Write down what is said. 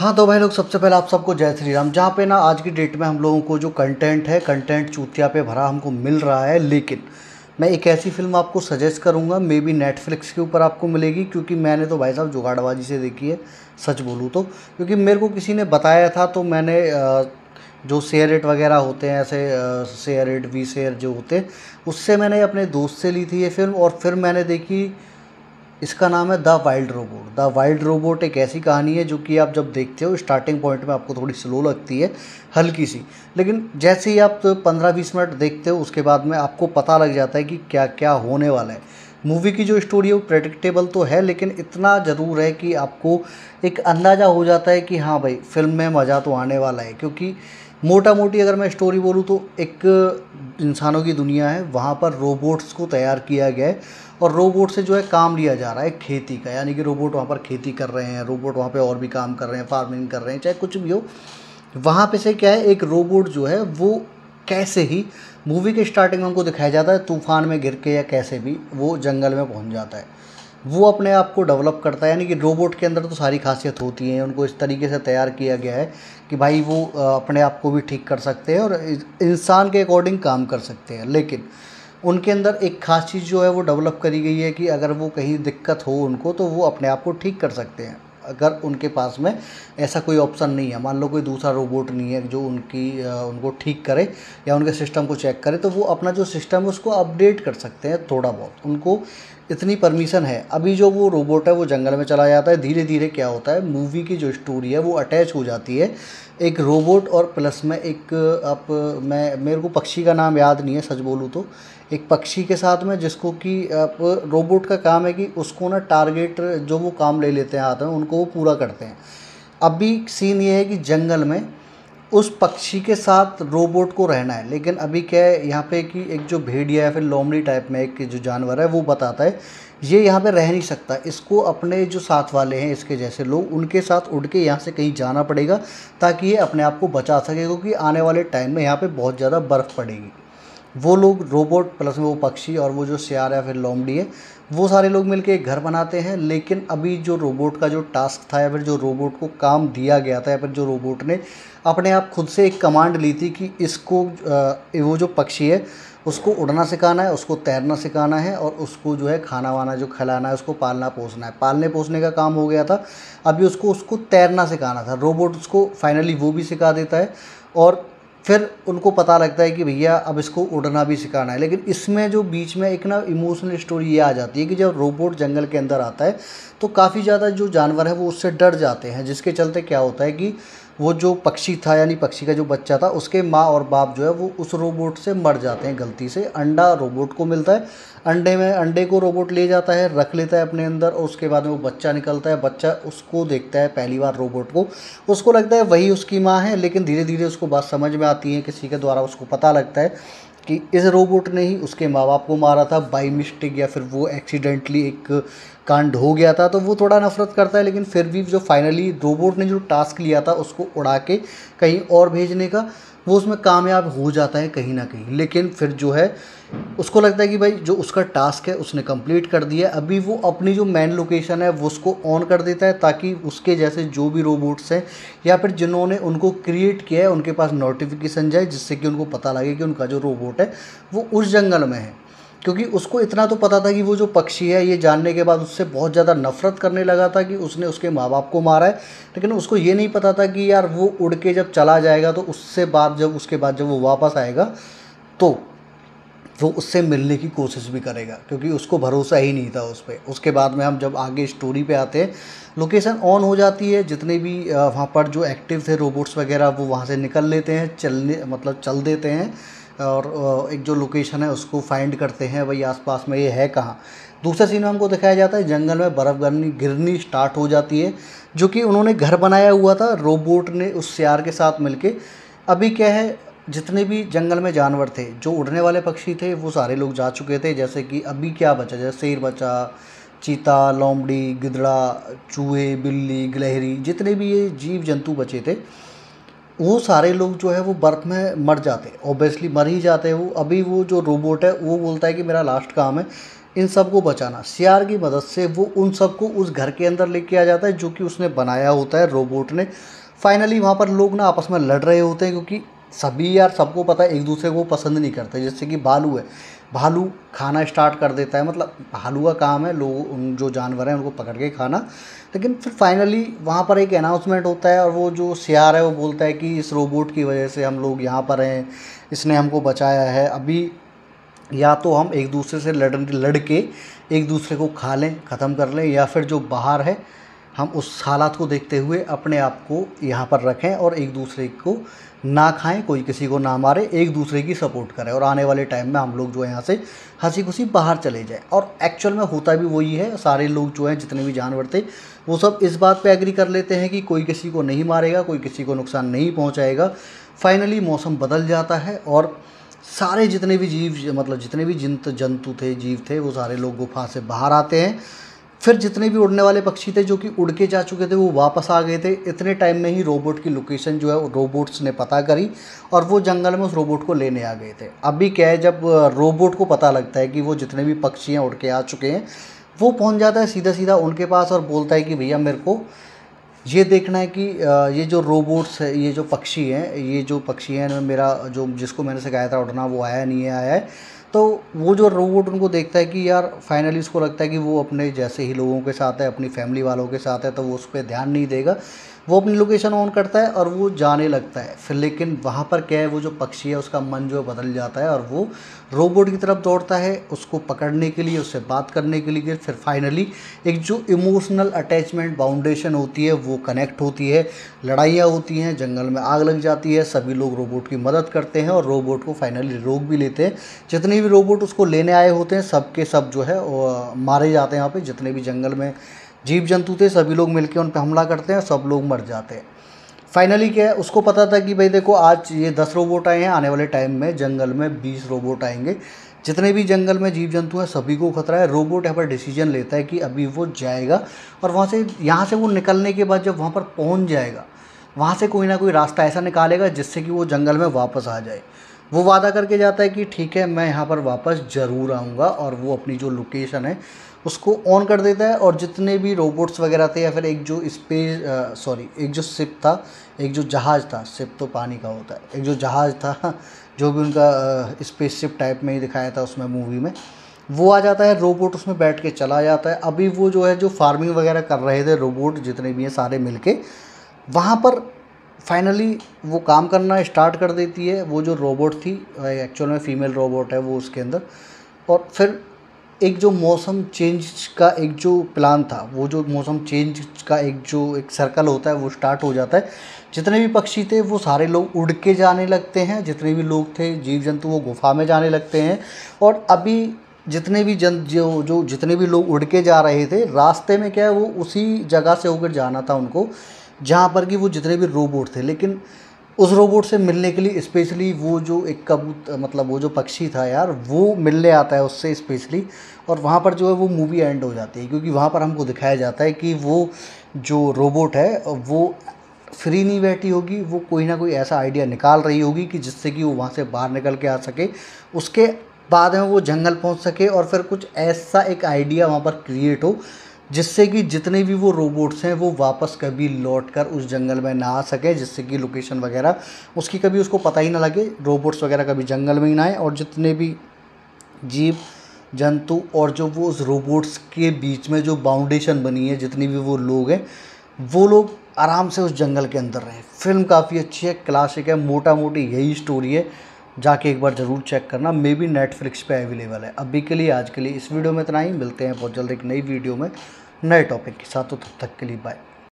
हाँ, तो भाई लोग सबसे पहले आप सबको जय श्री राम। जहाँ पे ना आज की डेट में हम लोगों को जो कंटेंट है, कंटेंट चूतिया पे भरा हमको मिल रहा है। लेकिन मैं एक ऐसी फ़िल्म आपको सजेस्ट करूँगा, मे बी नेटफ्लिक्स के ऊपर आपको मिलेगी, क्योंकि मैंने तो भाई साहब जुगाड़बाजी से देखी है, सच बोलूँ तो। क्योंकि मेरे को किसी ने बताया था, तो मैंने जो शेयर इट वगैरह होते हैं, ऐसे शेयर इट, वी शेयर जो होते हैं, उससे मैंने अपने दोस्त से ली थी ये फ़िल्म। और फिर मैंने देखी, इसका नाम है the wild robot. The wild robot एक ऐसी कहानी है जो कि आप जब देखते हो स्टार्टिंग पॉइंट में आपको थोड़ी स्लो लगती है, हल्की सी। लेकिन जैसे ही आप 15-20 मिनट देखते हो, उसके बाद में आपको पता लग जाता है कि क्या क्या होने वाला है। मूवी की जो स्टोरी है वो प्रेडिक्टेबल तो है, लेकिन इतना ज़रूर है कि आपको एक अंदाज़ा हो जाता है कि हाँ भाई, फ़िल्म में मज़ा तो आने वाला है। क्योंकि मोटा मोटी अगर मैं स्टोरी बोलूँ तो एक इंसानों की दुनिया है, वहाँ पर रोबोट्स को तैयार किया गया है और रोबोट से जो है काम लिया जा रहा है खेती का। यानी कि रोबोट वहाँ पर खेती कर रहे हैं, रोबोट वहाँ पे और भी काम कर रहे हैं, फार्मिंग कर रहे हैं, चाहे कुछ भी हो। वहाँ पे से क्या है, एक रोबोट जो है वो कैसे ही मूवी के स्टार्टिंग में हमको दिखाया जाता है, तूफान में गिर के या कैसे भी वो जंगल में पहुँच जाता है। वो अपने आप को डेवलप करता है। यानी कि रोबोट के अंदर तो सारी खासियत होती है, उनको इस तरीके से तैयार किया गया है कि भाई वो अपने आप को भी ठीक कर सकते हैं और इंसान के अकॉर्डिंग काम कर सकते हैं। लेकिन उनके अंदर एक ख़ास चीज़ जो है वो डेवलप करी गई है कि अगर वो कहीं दिक्कत हो उनको, तो वो अपने आप को ठीक कर सकते हैं। अगर उनके पास में ऐसा कोई ऑप्शन नहीं है, मान लो कोई दूसरा रोबोट नहीं है जो उनको ठीक करे या उनके सिस्टम को चेक करे, तो वो अपना जो सिस्टम है उसको अपडेट कर सकते हैं थोड़ा बहुत, उनको इतनी परमिशन है। अभी जो वो रोबोट है वो जंगल में चला जाता है। धीरे धीरे क्या होता है, मूवी की जो स्टोरी है वो अटैच हो जाती है एक रोबोट और प्लस में एक आप मैं मेरे को पक्षी का नाम याद नहीं है, सच बोलूँ तो एक पक्षी के साथ में, जिसको कि आप रोबोट का काम है कि उसको ना टारगेट जो वो काम ले लेते हैं हाथ में, उनको वो पूरा करते हैं। अभी सीन ये है कि जंगल में उस पक्षी के साथ रोबोट को रहना है। लेकिन अभी क्या है यहाँ पे कि एक जो भेड़िया या फिर लोमड़ी टाइप में एक जो जानवर है वो बताता है ये यहाँ पे रह नहीं सकता, इसको अपने जो साथ वाले हैं इसके जैसे लोग, उनके साथ उड़ के यहाँ से कहीं जाना पड़ेगा ताकि ये अपने आप को बचा सके, क्योंकि आने वाले टाइम में यहाँ पे बहुत ज़्यादा बर्फ़ पड़ेगी। वो लोग रोबोट प्लस में वो पक्षी और वो जो सियार या फिर लोमड़ी है, वो सारे लोग मिलके एक घर बनाते हैं। लेकिन अभी जो रोबोट का जो टास्क था या फिर जो रोबोट को काम दिया गया था या फिर जो रोबोट ने अपने आप खुद से एक कमांड ली थी कि इसको वो जो पक्षी है उसको उड़ना सिखाना है, उसको तैरना सिखाना है और उसको जो है खाना वाना जो खिलाना है, उसको पालना पोसना है। पालने पोसने का काम हो गया था, अभी उसको उसको तैरना सिखाना था। रोबोट उसको फाइनली वो भी सिखा देता है और फिर उनको पता लगता है कि भैया अब इसको उड़ना भी सिखाना है। लेकिन इसमें जो बीच में एक ना इमोशनल स्टोरी ये आ जाती है कि जब रोबोट जंगल के अंदर आता है तो काफ़ी ज़्यादा जो जानवर है वो उससे डर जाते हैं, जिसके चलते क्या होता है कि वो जो पक्षी था, यानी पक्षी का जो बच्चा था, उसके माँ और बाप जो है वो उस रोबोट से मर जाते हैं गलती से। अंडा रोबोट को मिलता है, अंडे को रोबोट ले जाता है, रख लेता है अपने अंदर और उसके बाद में वो बच्चा निकलता है। बच्चा उसको देखता है पहली बार रोबोट को, उसको लगता है वही उसकी माँ है। लेकिन धीरे धीरे उसको बात समझ में आती है, किसी के द्वारा उसको पता लगता है कि इस रोबोट ने ही उसके माँ बाप को मारा था बाई मिस्टेक, या फिर वो एक्सीडेंटली एक कांड हो गया था। तो वो थोड़ा नफरत करता है, लेकिन फिर भी जो फाइनली रोबोट ने जो टास्क लिया था उसको उड़ा के कहीं और भेजने का, वो उसमें कामयाब हो जाता है कहीं ना कहीं। लेकिन फिर जो है उसको लगता है कि भाई जो उसका टास्क है उसने कंप्लीट कर दिया। अभी वो अपनी जो मेन लोकेशन है वो उसको ऑन कर देता है ताकि उसके जैसे जो भी रोबोट्स हैं या फिर जिन्होंने उनको क्रिएट किया है उनके पास नोटिफिकेशन जाए, जिससे कि उनको पता लगे कि उनका जो रोबोट है वो उस जंगल में है। क्योंकि उसको इतना तो पता था कि वो जो पक्षी है, ये जानने के बाद उससे बहुत ज़्यादा नफरत करने लगा था कि उसने उसके माँ बाप को मारा है। लेकिन उसको ये नहीं पता था कि यार वो उड़ के जब चला जाएगा तो उसके बाद जब वो वापस आएगा तो वो उससे मिलने की कोशिश भी करेगा, क्योंकि उसको भरोसा ही नहीं था उस पर। उसके बाद में हम जब आगे स्टोरी पे आते हैं, लोकेशन ऑन हो जाती है, जितने भी वहाँ पर जो एक्टिव थे रोबोट्स वगैरह वो वहाँ से निकल लेते हैं, चल देते हैं और एक जो लोकेशन है उसको फाइंड करते हैं भाई आसपास में ये है कहाँ। दूसरे सीन में हमको दिखाया जाता है जंगल में बर्फ़ गिरनी स्टार्ट हो जाती है, जो कि उन्होंने घर बनाया हुआ था रोबोट ने उस सियार के साथ मिलके। अभी क्या है, जितने भी जंगल में जानवर थे, जो उड़ने वाले पक्षी थे, वो सारे लोग जा चुके थे। जैसे कि अभी क्या बचा, जैसे शेर बचा, चीता, लोमड़ी, गिद्धड़ा, चूहे, बिल्ली, गिलहरी, जितने भी ये जीव जंतु बचे थे, वो सारे लोग जो है वो बर्फ़ में मर जाते, ऑब्वियसली मर ही जाते हैं वो। अभी वो जो रोबोट है वो बोलता है कि मेरा लास्ट काम है, इन सबको बचाना। सियार की मदद से वो उन सबको उस घर के अंदर लेके आ जाता है जो कि उसने बनाया होता है रोबोट ने। फाइनली वहाँ पर लोग ना आपस में लड़ रहे होते हैं, क्योंकि सभी यार सबको पता है एक दूसरे को पसंद नहीं करते। जैसे कि भालू है, भालू खाना स्टार्ट कर देता है, मतलब भालू का काम है लोग उन जो जानवर हैं उनको पकड़ के खाना। लेकिन फिर फाइनली वहाँ पर एक अनाउंसमेंट होता है और वो जो सियार है वो बोलता है कि इस रोबोट की वजह से हम लोग यहाँ पर हैं, इसने हमको बचाया है। अभी या तो हम एक दूसरे से लड़ के एक दूसरे को खा लें, ख़त्म कर लें, या फिर जो बाहर है हम उस हालात को देखते हुए अपने आप को यहाँ पर रखें और एक दूसरे को ना खाएं, कोई किसी को ना मारे, एक दूसरे की सपोर्ट करें और आने वाले टाइम में हम लोग जो है यहाँ से हंसी खुशी बाहर चले जाएं। और एक्चुअल में होता भी वही है। सारे लोग जो हैं जितने भी जानवर थे वो सब इस बात पे एग्री कर लेते हैं कि कोई किसी को नहीं मारेगा, कोई किसी को नुकसान नहीं पहुँचाएगा। फाइनली मौसम बदल जाता है और सारे जितने भी जीव, मतलब जितने भी जंतु थे, जीव थे, वो सारे लोग गुफा से बाहर आते हैं। फिर जितने भी उड़ने वाले पक्षी थे जो कि उड़ के जा चुके थे वो वापस आ गए थे। इतने टाइम में ही रोबोट की लोकेशन जो है वो रोबोट्स ने पता करी और वो जंगल में उस रोबोट को लेने आ गए थे। अभी क्या है, जब रोबोट को पता लगता है कि वो जितने भी पक्षी हैं उड़ के आ चुके हैं, वो पहुंच जाता है सीधा सीधा उनके पास और बोलता है कि भैया मेरे को ये देखना है कि ये जो रोबोट्स है, ये जो पक्षी हैं, ये जो पक्षी हैं मेरा जो जिसको मैंने सिखाया था उड़ना वो आया नहीं है, आया है। तो वो जो रोबोट उनको देखता है कि यार फाइनली उसको लगता है कि वो अपने जैसे ही लोगों के साथ है, अपनी फैमिली वालों के साथ है, तो वो उस पर ध्यान नहीं देगा। वो अपनी लोकेशन ऑन करता है और वो जाने लगता है। फिर लेकिन वहाँ पर क्या है, वो जो पक्षी है उसका मन जो बदल जाता है और वो रोबोट की तरफ दौड़ता है उसको पकड़ने के लिए, उससे बात करने के लिए। फिर फाइनली एक जो इमोशनल अटैचमेंट बाउंडेशन होती है वो कनेक्ट होती है, लड़ाइयाँ होती हैं, जंगल में आग लग जाती है, सभी लोग रोबोट की मदद करते हैं और रोबोट को फाइनली रोक भी लेते हैं। जितने भी रोबोट उसको लेने आए होते हैं सब के सब जो है मारे जाते हैं। यहाँ पे जितने भी जंगल में जीव जंतु थे सभी लोग मिलकर उन पर हमला करते हैं, सब लोग मर जाते हैं। फाइनली क्या है, उसको पता था कि भाई देखो आज ये 10 रोबोट आए हैं, आने वाले टाइम में जंगल में 20 रोबोट आएंगे। जितने भी जंगल में जीव जंतु हैं सभी को खतरा है। रोबोट यहाँ पर डिसीजन लेता है कि अभी वो जाएगा और वहाँ से, यहाँ से वो निकलने के बाद जब वहाँ पर पहुँच जाएगा, वहाँ से कोई ना कोई रास्ता ऐसा निकालेगा जिससे कि वो जंगल में वापस आ जाए। वो वादा करके जाता है कि ठीक है मैं यहाँ पर वापस ज़रूर आऊँगा, और वो अपनी जो लोकेशन है उसको ऑन कर देता है। और जितने भी रोबोट्स वगैरह थे या फिर एक जो एक जो शिप था, एक जो जहाज़ था, शिप तो पानी का होता है, एक जो जहाज़ था जो भी उनका स्पेसशिप टाइप में ही दिखाया था उसमें मूवी में, वो आ जाता है। रोबोट उसमें बैठ के चला जाता है। अभी वो जो है जो फार्मिंग वगैरह कर रहे थे रोबोट जितने भी हैं सारे मिलके, वहाँ पर फाइनली वो काम करना स्टार्ट कर देती है। वो जो रोबोट थी एक्चुअल में फीमेल रोबोट है वो उसके अंदर। और फिर एक जो मौसम चेंज का एक जो प्लान था, वो जो मौसम चेंज का एक सर्कल होता है वो स्टार्ट हो जाता है। जितने भी पक्षी थे वो सारे लोग उड़ के जाने लगते हैं, जितने भी लोग थे जीव जंतु वो गुफा में जाने लगते हैं। और अभी जितने भी जितने भी लोग उड़ के जा रहे थे रास्ते में क्या है, वो उसी जगह से होकर जाना था उनको जहाँ पर कि वो जितने भी रोबोट थे। लेकिन उस रोबोट से मिलने के लिए स्पेशली वो जो एक कबूतर, मतलब वो जो पक्षी था यार, वो मिलने आता है उससे स्पेशली। और वहाँ पर जो है वो मूवी एंड हो जाती है, क्योंकि वहाँ पर हमको दिखाया जाता है कि वो जो रोबोट है वो फ्री नहीं बैठी होगी, वो कोई ना कोई ऐसा आइडिया निकाल रही होगी कि जिससे कि वो वहाँ से बाहर निकल के आ सके, उसके बाद में वो जंगल पहुँच सके। और फिर कुछ ऐसा एक आइडिया वहाँ पर क्रिएट हो जिससे कि जितने भी वो रोबोट्स हैं वो वापस कभी लौटकर उस जंगल में ना आ सके, जिससे कि लोकेशन वगैरह उसकी कभी उसको पता ही ना लगे, रोबोट्स वगैरह कभी जंगल में ही ना आए। और जितने भी जीव जंतु और जो वो उस रोबोट्स के बीच में जो बाउंडेशन बनी है, जितने भी वो लोग हैं वो लोग आराम से उस जंगल के अंदर रहें। फिल्म काफ़ी अच्छी है, क्लासिक है, मोटा मोटी यही स्टोरी है, जाके एक बार ज़रूर चेक करना। मे बी नेटफ्लिक्स पे अवेलेबल है। अभी के लिए आज के लिए इस वीडियो में इतना ही, मिलते हैं बहुत जल्द एक नई वीडियो में नए टॉपिक के साथ। तो तब तक के लिए बाय।